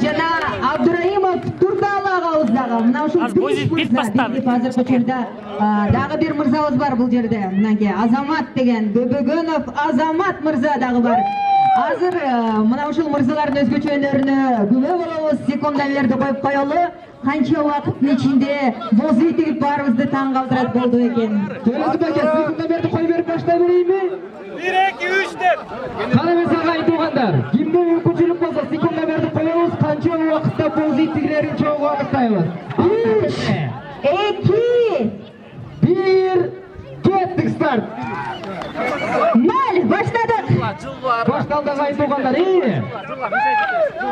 жана Абдурайымов Турдалы агабыз дагы мына ушул бит басты. Азыр көчөрдө дагы бир мырзабыз бар бул жерде. Мынакей Азамат деген Бөбөгөнов Азамат мырза дагы бар. Азыр мына ушул мырзалардын өзгөчө өнөрүнө күбө болобуз. Секундалерди коюп коелу. Канча убакыттын ичинде бозүй тигип баарыбызды таң калтырат болду экен. Төлөзү баке, секундалерди коюп берип баштай берейинби? 1 2 3 деп. Кана эмес агай туугандар, кимде мүмкүнчүлүк болсо секундалерди коебуз, канча убакытта бозүй тигилерин чогуу аныктайбыз. 3 2 1 кеттик старт. 0 баштадык. Башталды агай туугандар,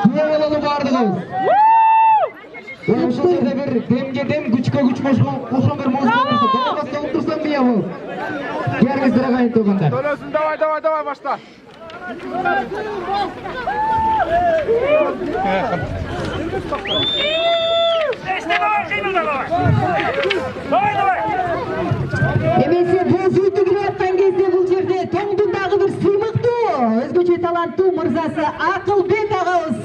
күбө бололу баардыгыбыз. Ушул жерде бир демге дем, күчкө күч кошкон бир музыка болсо, дагы соғып турсам мыя бул. Келиңиздер агай туугандар. Төлөсүн, давай, башла. Эмесе бозүй тигип аткан кезде бул жерде тоңдун дагы бир сыймыктуу, өзгөчө таланттуу мырзасы Акылбек агабыз.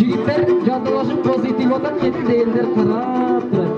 Жигиттер жанталашып боз итип атат, кетти дегендер карап турат.